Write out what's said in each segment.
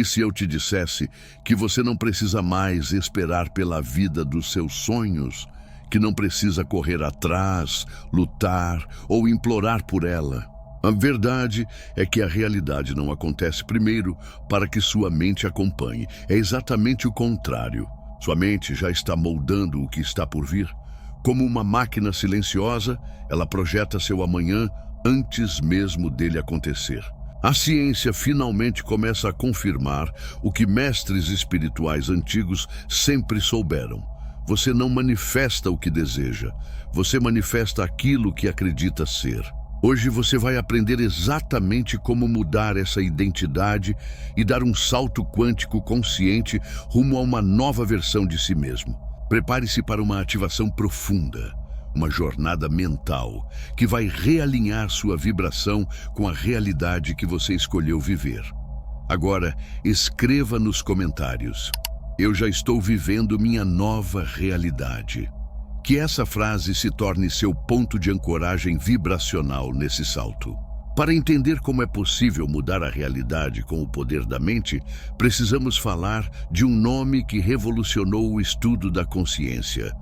E se eu te dissesse que você não precisa mais esperar pela vida dos seus sonhos, que não precisa correr atrás, lutar ou implorar por ela? A verdade é que a realidade não acontece primeiro para que sua mente acompanhe. É exatamente o contrário. Sua mente já está moldando o que está por vir. Como uma máquina silenciosa, ela projeta seu amanhã antes mesmo dele acontecer. A ciência finalmente começa a confirmar o que mestres espirituais antigos sempre souberam. Você não manifesta o que deseja, você manifesta aquilo que acredita ser. Hoje você vai aprender exatamente como mudar essa identidade e dar um salto quântico consciente rumo a uma nova versão de si mesmo. Prepare-se para uma ativação profunda, uma jornada mental que vai realinhar sua vibração com a realidade que você escolheu viver. Agora, escreva nos comentários: eu já estou vivendo minha nova realidade. Que essa frase se torne seu ponto de ancoragem vibracional nesse salto. Para entender como é possível mudar a realidade com o poder da mente, precisamos falar de um nome que revolucionou o estudo da consciência: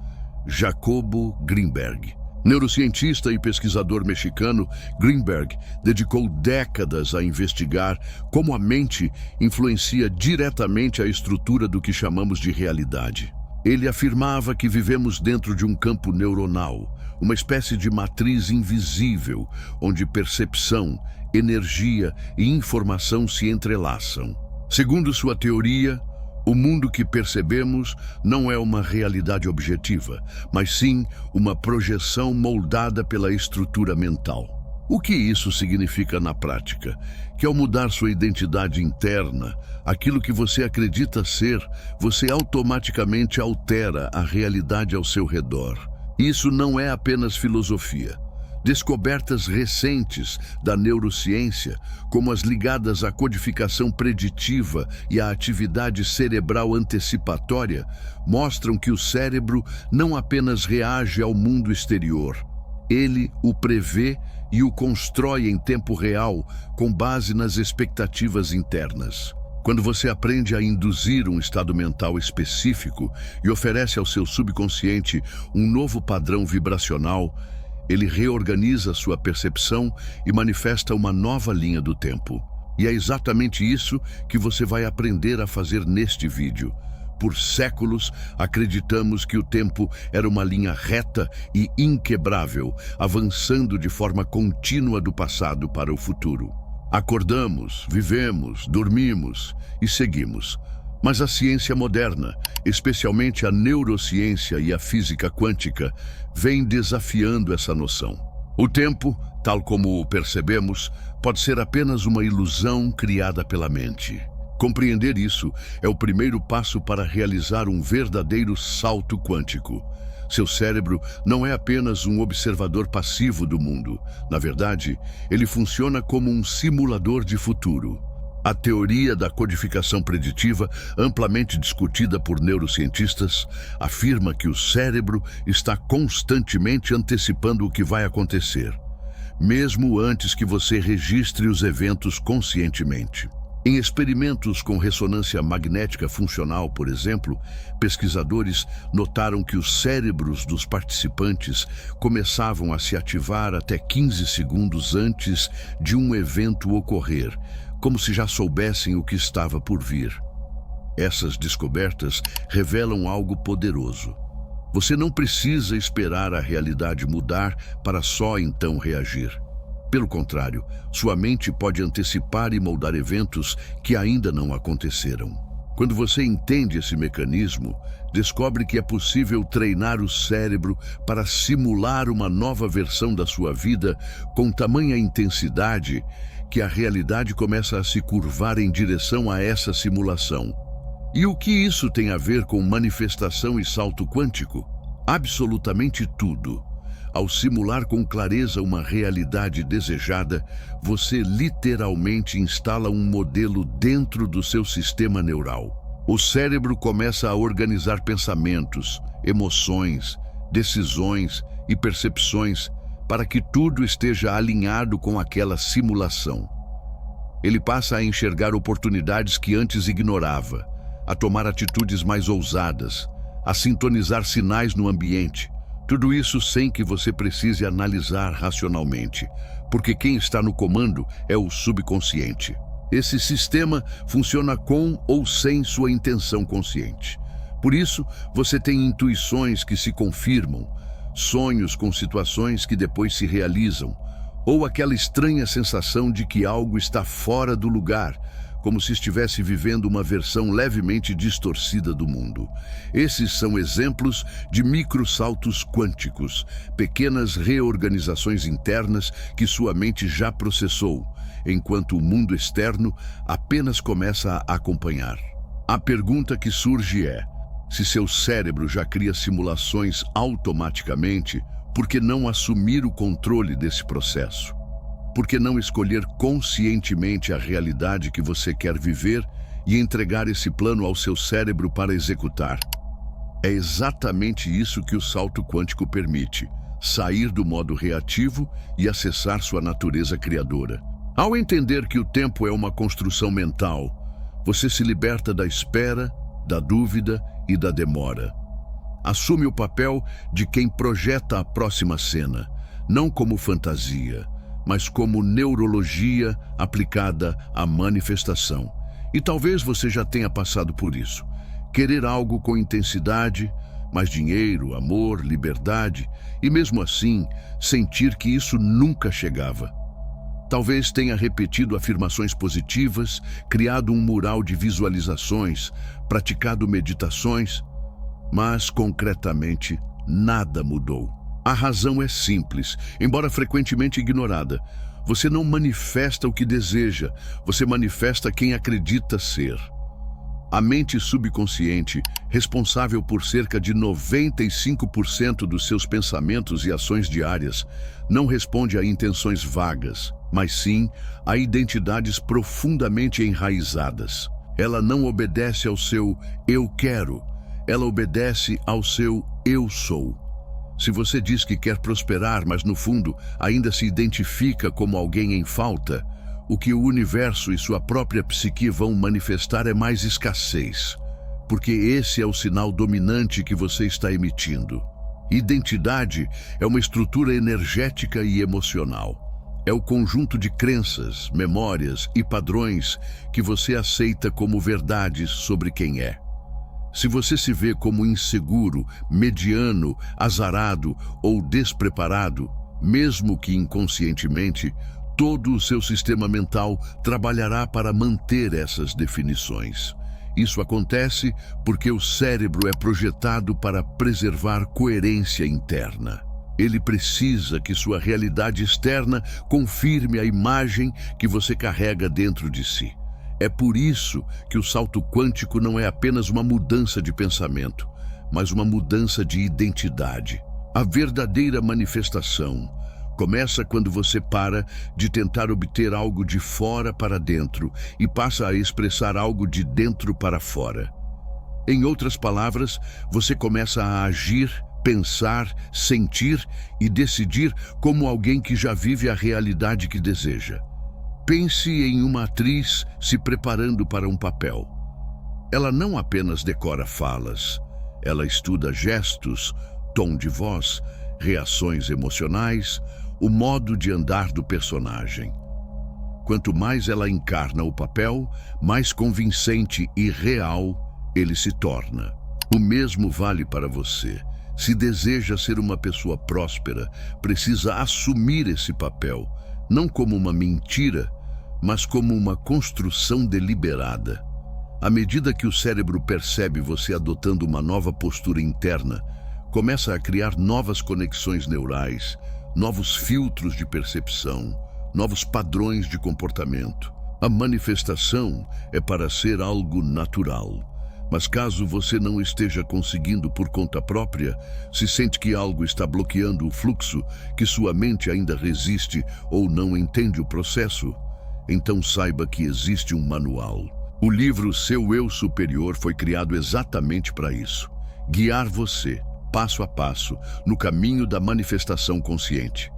Jacobo Greenberg. Neurocientista e pesquisador mexicano, Greenberg dedicou décadas a investigar como a mente influencia diretamente a estrutura do que chamamos de realidade. Ele afirmava que vivemos dentro de um campo neuronal, uma espécie de matriz invisível, onde percepção, energia e informação se entrelaçam. Segundo sua teoria, o mundo que percebemos não é uma realidade objetiva, mas sim uma projeção moldada pela estrutura mental. O que isso significa na prática? Que ao mudar sua identidade interna, aquilo que você acredita ser, você automaticamente altera a realidade ao seu redor. Isso não é apenas filosofia. Descobertas recentes da neurociência, como as ligadas à codificação preditiva e à atividade cerebral antecipatória, mostram que o cérebro não apenas reage ao mundo exterior, ele o prevê e o constrói em tempo real com base nas expectativas internas. Quando você aprende a induzir um estado mental específico e oferece ao seu subconsciente um novo padrão vibracional, ele reorganiza sua percepção e manifesta uma nova linha do tempo. E é exatamente isso que você vai aprender a fazer neste vídeo. Por séculos, acreditamos que o tempo era uma linha reta e inquebrável, avançando de forma contínua do passado para o futuro. Acordamos, vivemos, dormimos e seguimos. Mas a ciência moderna, especialmente a neurociência e a física quântica, vem desafiando essa noção. O tempo, tal como o percebemos, pode ser apenas uma ilusão criada pela mente. Compreender isso é o primeiro passo para realizar um verdadeiro salto quântico. Seu cérebro não é apenas um observador passivo do mundo. Na verdade, ele funciona como um simulador de futuro. A teoria da codificação preditiva, amplamente discutida por neurocientistas, afirma que o cérebro está constantemente antecipando o que vai acontecer, mesmo antes que você registre os eventos conscientemente. Em experimentos com ressonância magnética funcional, por exemplo, pesquisadores notaram que os cérebros dos participantes começavam a se ativar até 15 segundos antes de um evento ocorrer, como se já soubessem o que estava por vir. Essas descobertas revelam algo poderoso. Você não precisa esperar a realidade mudar para só então reagir. Pelo contrário, sua mente pode antecipar e moldar eventos que ainda não aconteceram. Quando você entende esse mecanismo, descobre que é possível treinar o cérebro para simular uma nova versão da sua vida com tamanha intensidade que a realidade começa a se curvar em direção a essa simulação. E o que isso tem a ver com manifestação e salto quântico? Absolutamente tudo. Ao simular com clareza uma realidade desejada, você literalmente instala um modelo dentro do seu sistema neural. O cérebro começa a organizar pensamentos, emoções, decisões e percepções para que tudo esteja alinhado com aquela simulação. Ele passa a enxergar oportunidades que antes ignorava, a tomar atitudes mais ousadas, a sintonizar sinais no ambiente. Tudo isso sem que você precise analisar racionalmente, porque quem está no comando é o subconsciente. Esse sistema funciona com ou sem sua intenção consciente. Por isso, você tem intuições que se confirmam, sonhos com situações que depois se realizam, ou aquela estranha sensação de que algo está fora do lugar, como se estivesse vivendo uma versão levemente distorcida do mundo. Esses são exemplos de microsaltos quânticos, pequenas reorganizações internas que sua mente já processou, enquanto o mundo externo apenas começa a acompanhar. A pergunta que surge é: se seu cérebro já cria simulações automaticamente, por que não assumir o controle desse processo? Por que não escolher conscientemente a realidade que você quer viver e entregar esse plano ao seu cérebro para executar? É exatamente isso que o salto quântico permite: sair do modo reativo e acessar sua natureza criadora. Ao entender que o tempo é uma construção mental, você se liberta da espera, da dúvida e da demora. Assume o papel de quem projeta a próxima cena, não como fantasia, mas como neurologia aplicada à manifestação. E talvez você já tenha passado por isso. Querer algo com intensidade, mais dinheiro, amor, liberdade, e mesmo assim, sentir que isso nunca chegava. Talvez tenha repetido afirmações positivas, criado um mural de visualizações, praticado meditações, mas concretamente nada mudou. A razão é simples, embora frequentemente ignorada. Você não manifesta o que deseja, você manifesta quem acredita ser. A mente subconsciente, responsável por cerca de 95% dos seus pensamentos e ações diárias, não responde a intenções vagas, mas sim a identidades profundamente enraizadas. Ela não obedece ao seu "eu quero", ela obedece ao seu "eu sou". Se você diz que quer prosperar, mas no fundo ainda se identifica como alguém em falta, o que o universo e sua própria psique vão manifestar é mais escassez, porque esse é o sinal dominante que você está emitindo. Identidade é uma estrutura energética e emocional. É o conjunto de crenças, memórias e padrões que você aceita como verdades sobre quem é. Se você se vê como inseguro, mediano, azarado ou despreparado, mesmo que inconscientemente, todo o seu sistema mental trabalhará para manter essas definições. Isso acontece porque o cérebro é projetado para preservar coerência interna. Ele precisa que sua realidade externa confirme a imagem que você carrega dentro de si. É por isso que o salto quântico não é apenas uma mudança de pensamento, mas uma mudança de identidade. A verdadeira manifestação começa quando você para de tentar obter algo de fora para dentro e passa a expressar algo de dentro para fora. Em outras palavras, você começa a agir, pensar, sentir e decidir como alguém que já vive a realidade que deseja. Pense em uma atriz se preparando para um papel. Ela não apenas decora falas, ela estuda gestos, tom de voz, reações emocionais, o modo de andar do personagem. Quanto mais ela encarna o papel, mais convincente e real ele se torna. O mesmo vale para você. Se deseja ser uma pessoa próspera, precisa assumir esse papel, não como uma mentira, mas como uma construção deliberada. À medida que o cérebro percebe você adotando uma nova postura interna, começa a criar novas conexões neurais, novos filtros de percepção, novos padrões de comportamento. A manifestação é para ser algo natural. Mas caso você não esteja conseguindo por conta própria, se sente que algo está bloqueando o fluxo, que sua mente ainda resiste ou não entende o processo, então saiba que existe um manual. O livro Seu Eu Superior foi criado exatamente para isso: guiar você, passo a passo, no caminho da manifestação consciente.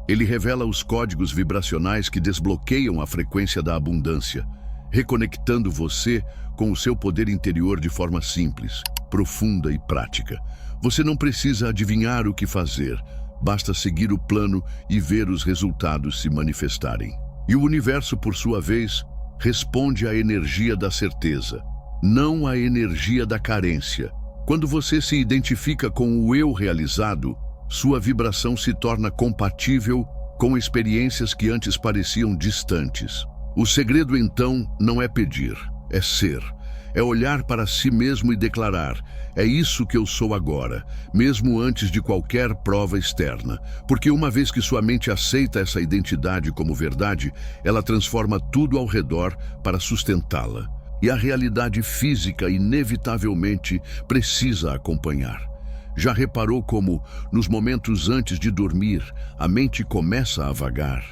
Ele revela os códigos vibracionais que desbloqueiam a frequência da abundância, reconectando você com o seu poder interior de forma simples, profunda e prática. Você não precisa adivinhar o que fazer, basta seguir o plano e ver os resultados se manifestarem. E o universo, por sua vez, responde à energia da certeza, não à energia da carência. Quando você se identifica com o eu realizado, sua vibração se torna compatível com experiências que antes pareciam distantes. O segredo, então, não é pedir, é ser. É olhar para si mesmo e declarar: é isso que eu sou agora, mesmo antes de qualquer prova externa. Porque uma vez que sua mente aceita essa identidade como verdade, ela transforma tudo ao redor para sustentá-la. E a realidade física, inevitavelmente, precisa acompanhar. Já reparou como, nos momentos antes de dormir, a mente começa a vagar?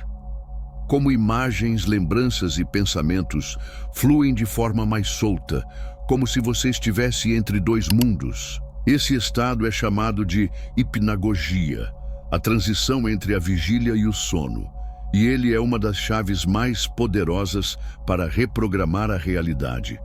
Como imagens, lembranças e pensamentos fluem de forma mais solta, como se você estivesse entre dois mundos. Esse estado é chamado de hipnagogia, a transição entre a vigília e o sono, e ele é uma das chaves mais poderosas para reprogramar a realidade.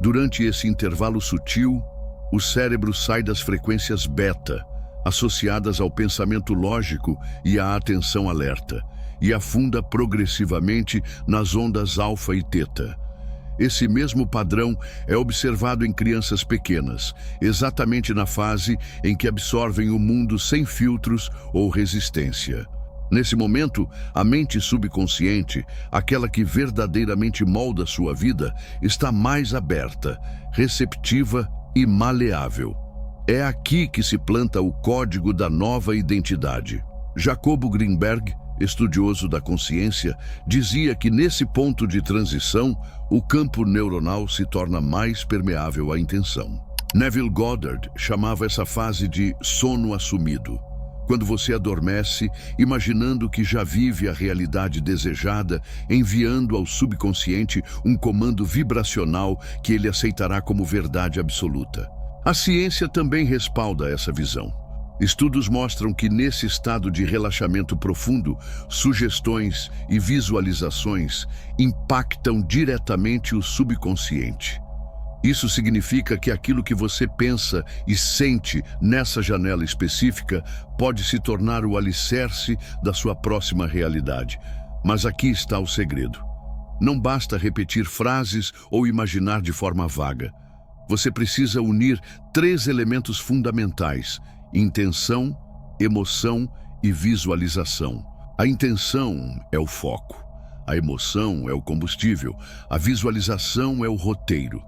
Durante esse intervalo sutil, o cérebro sai das frequências beta, associadas ao pensamento lógico e à atenção alerta, e afunda progressivamente nas ondas alfa e teta. Esse mesmo padrão é observado em crianças pequenas, exatamente na fase em que absorvem o mundo sem filtros ou resistência. Nesse momento, a mente subconsciente, aquela que verdadeiramente molda sua vida, está mais aberta, receptiva e maleável. É aqui que se planta o código da nova identidade. Jacobo Greenberg, estudioso da consciência, dizia que nesse ponto de transição, o campo neuronal se torna mais permeável à intenção. Neville Goddard chamava essa fase de sono assumido. Quando você adormece, imaginando que já vive a realidade desejada, enviando ao subconsciente um comando vibracional que ele aceitará como verdade absoluta. A ciência também respalda essa visão. Estudos mostram que nesse estado de relaxamento profundo, sugestões e visualizações impactam diretamente o subconsciente. Isso significa que aquilo que você pensa e sente nessa janela específica pode se tornar o alicerce da sua próxima realidade. Mas aqui está o segredo. Não basta repetir frases ou imaginar de forma vaga. Você precisa unir 3 elementos fundamentais: intenção, emoção e visualização. A intenção é o foco, a emoção é o combustível, a visualização é o roteiro.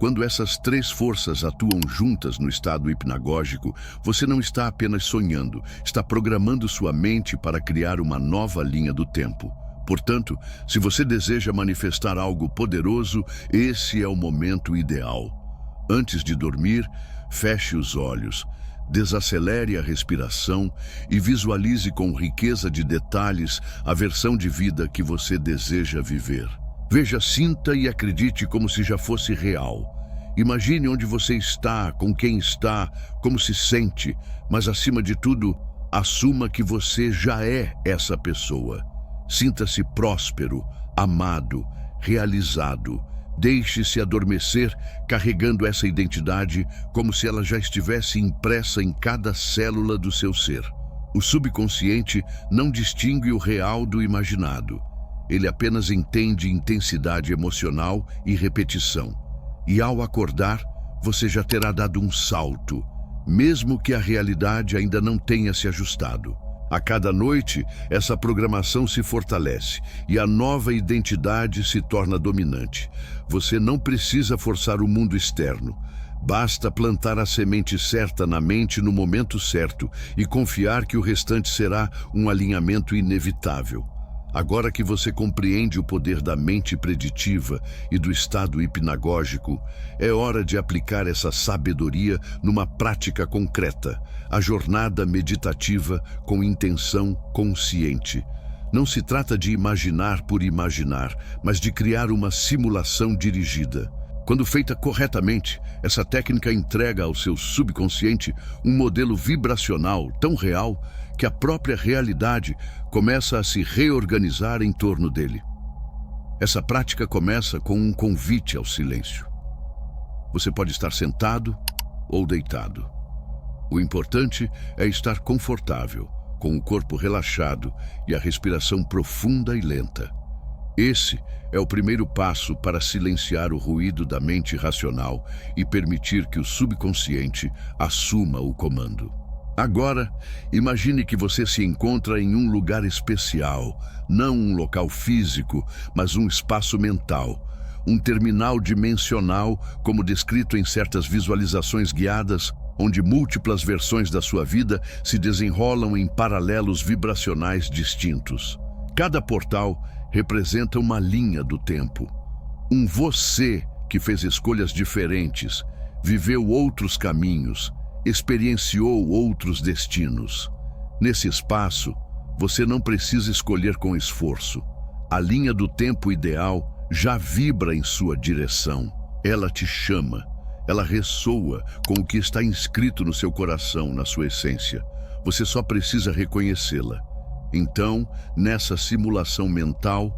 Quando essas 3 forças atuam juntas no estado hipnagógico, você não está apenas sonhando, está programando sua mente para criar uma nova linha do tempo. Portanto, se você deseja manifestar algo poderoso, esse é o momento ideal. Antes de dormir, feche os olhos, desacelere a respiração e visualize com riqueza de detalhes a versão de vida que você deseja viver. Veja, sinta e acredite como se já fosse real. Imagine onde você está, com quem está, como se sente, mas acima de tudo, assuma que você já é essa pessoa. Sinta-se próspero, amado, realizado. Deixe-se adormecer carregando essa identidade como se ela já estivesse impressa em cada célula do seu ser. O subconsciente não distingue o real do imaginado. Ele apenas entende intensidade emocional e repetição. E ao acordar, você já terá dado um salto, mesmo que a realidade ainda não tenha se ajustado. A cada noite, essa programação se fortalece e a nova identidade se torna dominante. Você não precisa forçar o mundo externo. Basta plantar a semente certa na mente no momento certo e confiar que o restante será um alinhamento inevitável. Agora que você compreende o poder da mente preditiva e do estado hipnagógico, é hora de aplicar essa sabedoria numa prática concreta, a jornada meditativa com intenção consciente. Não se trata de imaginar por imaginar, mas de criar uma simulação dirigida. Quando feita corretamente, essa técnica entrega ao seu subconsciente um modelo vibracional tão real que a própria realidade começa a se reorganizar em torno dele. Essa prática começa com um convite ao silêncio. Você pode estar sentado ou deitado. O importante é estar confortável, com o corpo relaxado e a respiração profunda e lenta. Esse é o primeiro passo para silenciar o ruído da mente racional e permitir que o subconsciente assuma o comando. Agora, imagine que você se encontra em um lugar especial, não um local físico, mas um espaço mental, um terminal dimensional, como descrito em certas visualizações guiadas, onde múltiplas versões da sua vida se desenrolam em paralelos vibracionais distintos. Cada portal representa uma linha do tempo. Um você que fez escolhas diferentes, viveu outros caminhos, experienciou outros destinos. Nesse espaço, você não precisa escolher com esforço. A linha do tempo ideal já vibra em sua direção. Ela te chama. Ela ressoa com o que está inscrito no seu coração, na sua essência. Você só precisa reconhecê-la. Então, nessa simulação mental,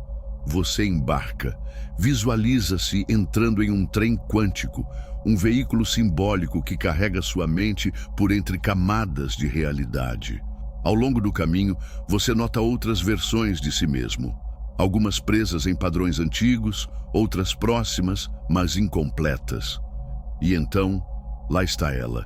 você embarca. Visualiza-se entrando em um trem quântico, um veículo simbólico que carrega sua mente por entre camadas de realidade. Ao longo do caminho, você nota outras versões de si mesmo. Algumas presas em padrões antigos, outras próximas, mas incompletas. E então, lá está ela,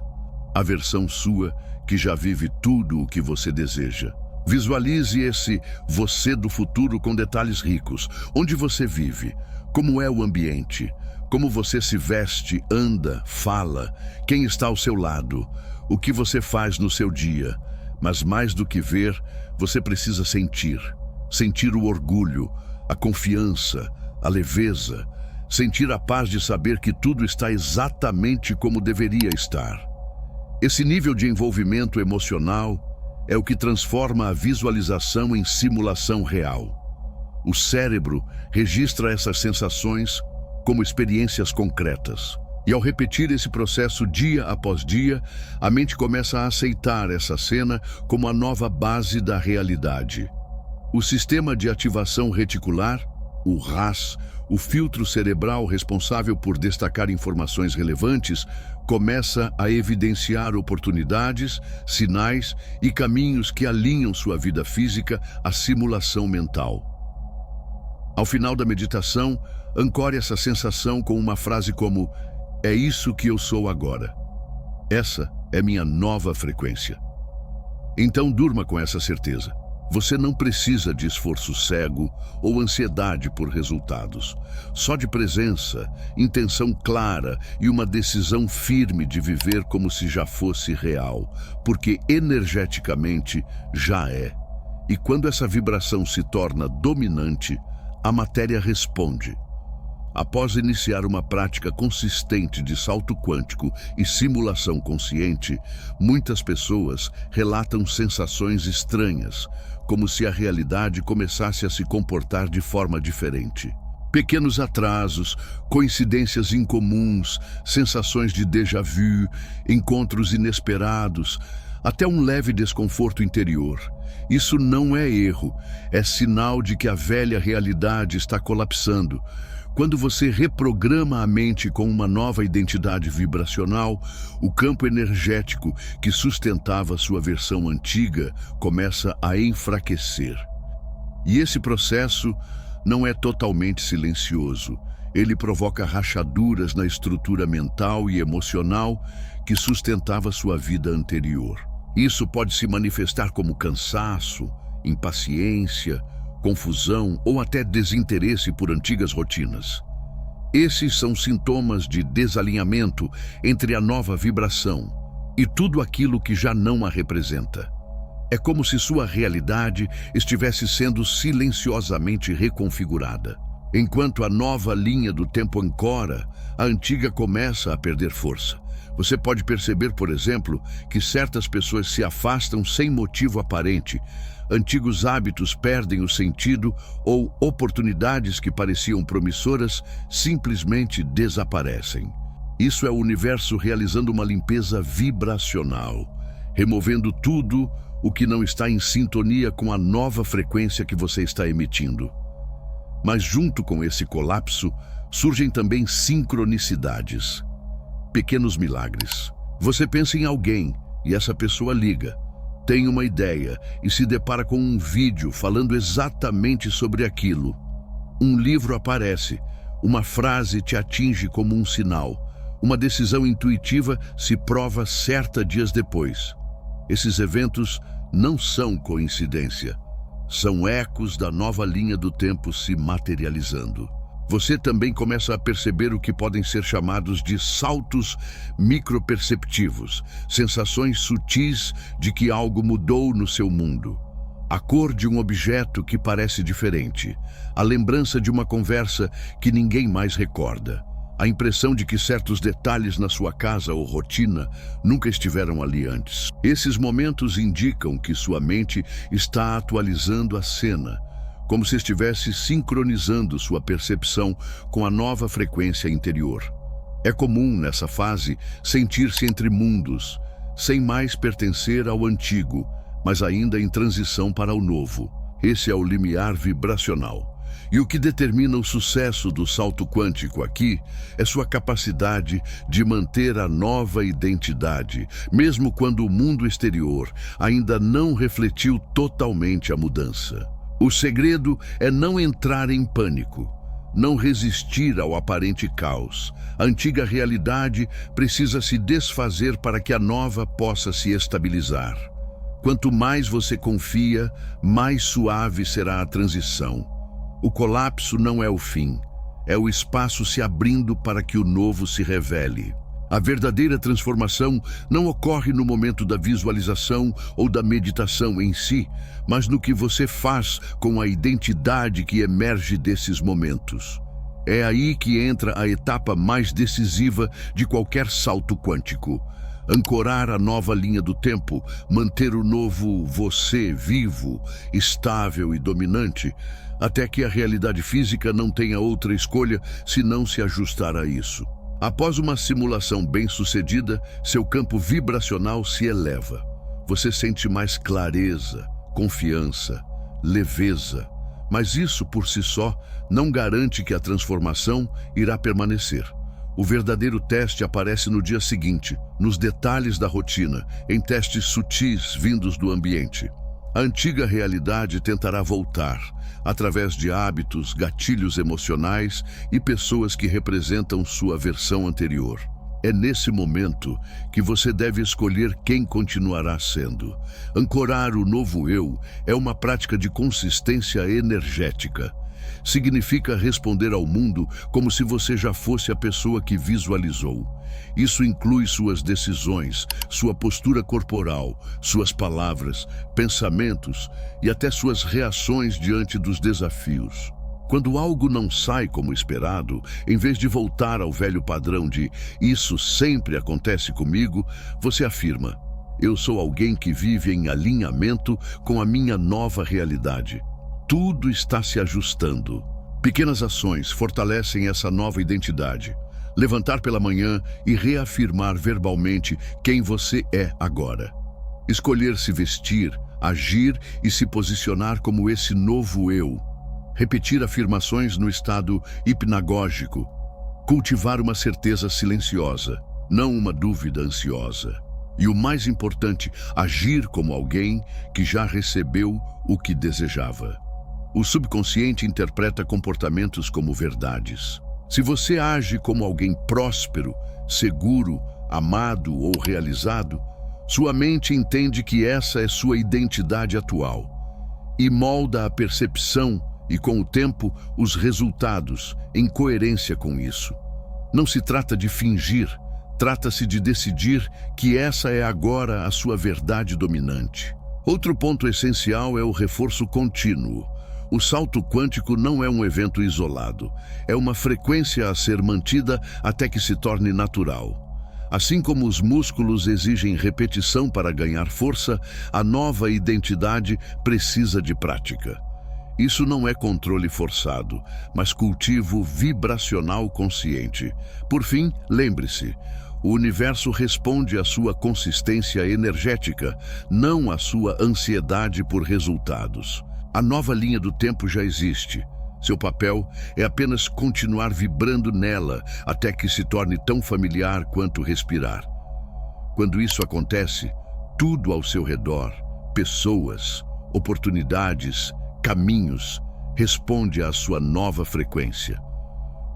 a versão sua que já vive tudo o que você deseja. Visualize esse você do futuro com detalhes ricos. Onde você vive? Como é o ambiente? Como você se veste, anda, fala? Quem está ao seu lado? O que você faz no seu dia? Mas mais do que ver, você precisa sentir. Sentir o orgulho, a confiança, a leveza. Sentir a paz de saber que tudo está exatamente como deveria estar. Esse nível de envolvimento emocional é o que transforma a visualização em simulação real. O cérebro registra essas sensações como experiências concretas. E ao repetir esse processo dia após dia, a mente começa a aceitar essa cena como a nova base da realidade. O sistema de ativação reticular, o RAS, o filtro cerebral responsável por destacar informações relevantes, começa a evidenciar oportunidades, sinais e caminhos que alinham sua vida física à simulação mental. Ao final da meditação, ancore essa sensação com uma frase como: "É isso que eu sou agora. Essa é minha nova frequência." Então durma com essa certeza. Você não precisa de esforço cego ou ansiedade por resultados. Só de presença, intenção clara e uma decisão firme de viver como se já fosse real, porque energeticamente já é. E quando essa vibração se torna dominante, a matéria responde. Após iniciar uma prática consistente de salto quântico e simulação consciente, muitas pessoas relatam sensações estranhas, como se a realidade começasse a se comportar de forma diferente. Pequenos atrasos, coincidências incomuns, sensações de déjà vu, encontros inesperados, até um leve desconforto interior. Isso não é erro, é sinal de que a velha realidade está colapsando. Quando você reprograma a mente com uma nova identidade vibracional, o campo energético que sustentava sua versão antiga começa a enfraquecer. E esse processo não é totalmente silencioso. Ele provoca rachaduras na estrutura mental e emocional que sustentava sua vida anterior. Isso pode se manifestar como cansaço, impaciência, confusão ou até desinteresse por antigas rotinas. Esses são sintomas de desalinhamento entre a nova vibração e tudo aquilo que já não a representa. É como se sua realidade estivesse sendo silenciosamente reconfigurada. Enquanto a nova linha do tempo ancora, a antiga começa a perder força. Você pode perceber, por exemplo, que certas pessoas se afastam sem motivo aparente, Antigos hábitos perdem o sentido ou oportunidades que pareciam promissoras simplesmente desaparecem. Isso é o universo realizando uma limpeza vibracional, removendo tudo o que não está em sintonia com a nova frequência que você está emitindo. Mas junto com esse colapso, surgem também sincronicidades, pequenos milagres. Você pensa em alguém e essa pessoa liga, tem uma ideia e se depara com um vídeo falando exatamente sobre aquilo. Um livro aparece, uma frase te atinge como um sinal, uma decisão intuitiva se prova certa dias depois. Esses eventos não são coincidência, são ecos da nova linha do tempo se materializando. Você também começa a perceber o que podem ser chamados de saltos microperceptivos, sensações sutis de que algo mudou no seu mundo. A cor de um objeto que parece diferente, a lembrança de uma conversa que ninguém mais recorda, a impressão de que certos detalhes na sua casa ou rotina nunca estiveram ali antes. Esses momentos indicam que sua mente está atualizando a cena, como se estivesse sincronizando sua percepção com a nova frequência interior. É comum, nessa fase, sentir-se entre mundos, sem mais pertencer ao antigo, mas ainda em transição para o novo. Esse é o limiar vibracional. E o que determina o sucesso do salto quântico aqui é sua capacidade de manter a nova identidade, mesmo quando o mundo exterior ainda não refletiu totalmente a mudança. O segredo é não entrar em pânico, não resistir ao aparente caos. A antiga realidade precisa se desfazer para que a nova possa se estabilizar. Quanto mais você confia, mais suave será a transição. O colapso não é o fim, é o espaço se abrindo para que o novo se revele. A verdadeira transformação não ocorre no momento da visualização ou da meditação em si, mas no que você faz com a identidade que emerge desses momentos. É aí que entra a etapa mais decisiva de qualquer salto quântico. Ancorar a nova linha do tempo, manter o novo você vivo, estável e dominante, até que a realidade física não tenha outra escolha senão se ajustar a isso. Após uma simulação bem-sucedida, seu campo vibracional se eleva. Você sente mais clareza, confiança, leveza, mas isso por si só não garante que a transformação irá permanecer. O verdadeiro teste aparece no dia seguinte, nos detalhes da rotina, em testes sutis vindos do ambiente. A antiga realidade tentará voltar, através de hábitos, gatilhos emocionais e pessoas que representam sua versão anterior. É nesse momento que você deve escolher quem continuará sendo. Ancorar o novo eu é uma prática de consistência energética. Significa responder ao mundo como se você já fosse a pessoa que visualizou. Isso inclui suas decisões, sua postura corporal, suas palavras, pensamentos e até suas reações diante dos desafios. Quando algo não sai como esperado, em vez de voltar ao velho padrão de "isso sempre acontece comigo", você afirma: "Eu sou alguém que vive em alinhamento com a minha nova realidade. Tudo está se ajustando." Pequenas ações fortalecem essa nova identidade. Levantar pela manhã e reafirmar verbalmente quem você é agora. Escolher se vestir, agir e se posicionar como esse novo eu. Repetir afirmações no estado hipnagógico. Cultivar uma certeza silenciosa, não uma dúvida ansiosa. E o mais importante, agir como alguém que já recebeu o que desejava. O subconsciente interpreta comportamentos como verdades. Se você age como alguém próspero, seguro, amado ou realizado, sua mente entende que essa é sua identidade atual e molda a percepção e, com o tempo, os resultados, em coerência com isso. Não se trata de fingir, trata-se de decidir que essa é agora a sua verdade dominante. Outro ponto essencial é o reforço contínuo. O salto quântico não é um evento isolado, é uma frequência a ser mantida até que se torne natural. Assim como os músculos exigem repetição para ganhar força, a nova identidade precisa de prática. Isso não é controle forçado, mas cultivo vibracional consciente. Por fim, lembre-se, o universo responde à sua consistência energética, não à sua ansiedade por resultados. A nova linha do tempo já existe. Seu papel é apenas continuar vibrando nela até que se torne tão familiar quanto respirar. Quando isso acontece, tudo ao seu redor, pessoas, oportunidades, caminhos, responde à sua nova frequência.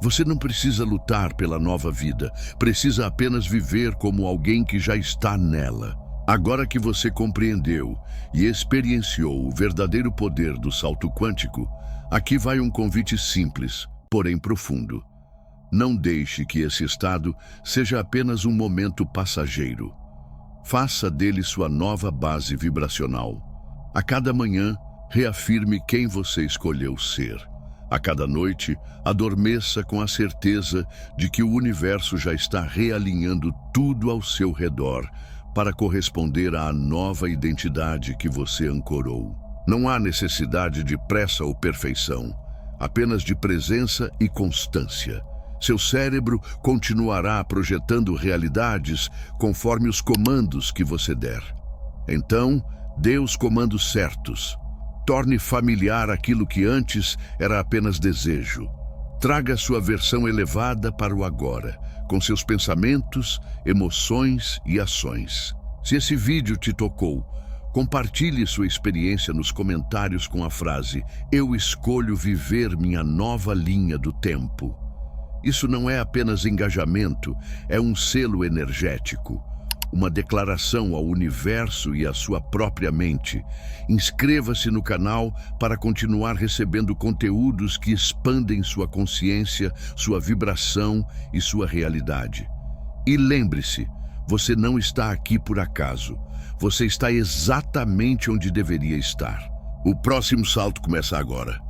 Você não precisa lutar pela nova vida, precisa apenas viver como alguém que já está nela. Agora que você compreendeu e experienciou o verdadeiro poder do salto quântico, aqui vai um convite simples, porém profundo. Não deixe que esse estado seja apenas um momento passageiro. Faça dele sua nova base vibracional. A cada manhã, reafirme quem você escolheu ser. A cada noite, adormeça com a certeza de que o universo já está realinhando tudo ao seu redor para corresponder à nova identidade que você ancorou. Não há necessidade de pressa ou perfeição, apenas de presença e constância. Seu cérebro continuará projetando realidades conforme os comandos que você der. Então, dê os comandos certos. Torne familiar aquilo que antes era apenas desejo. Traga sua versão elevada para o agora, com seus pensamentos, emoções e ações. Se esse vídeo te tocou, compartilhe sua experiência nos comentários com a frase "Eu escolho viver minha nova linha do tempo". Isso não é apenas engajamento, é um selo energético. Uma declaração ao universo e à sua própria mente. Inscreva-se no canal para continuar recebendo conteúdos que expandem sua consciência, sua vibração e sua realidade. E lembre-se, você não está aqui por acaso. Você está exatamente onde deveria estar. O próximo salto começa agora.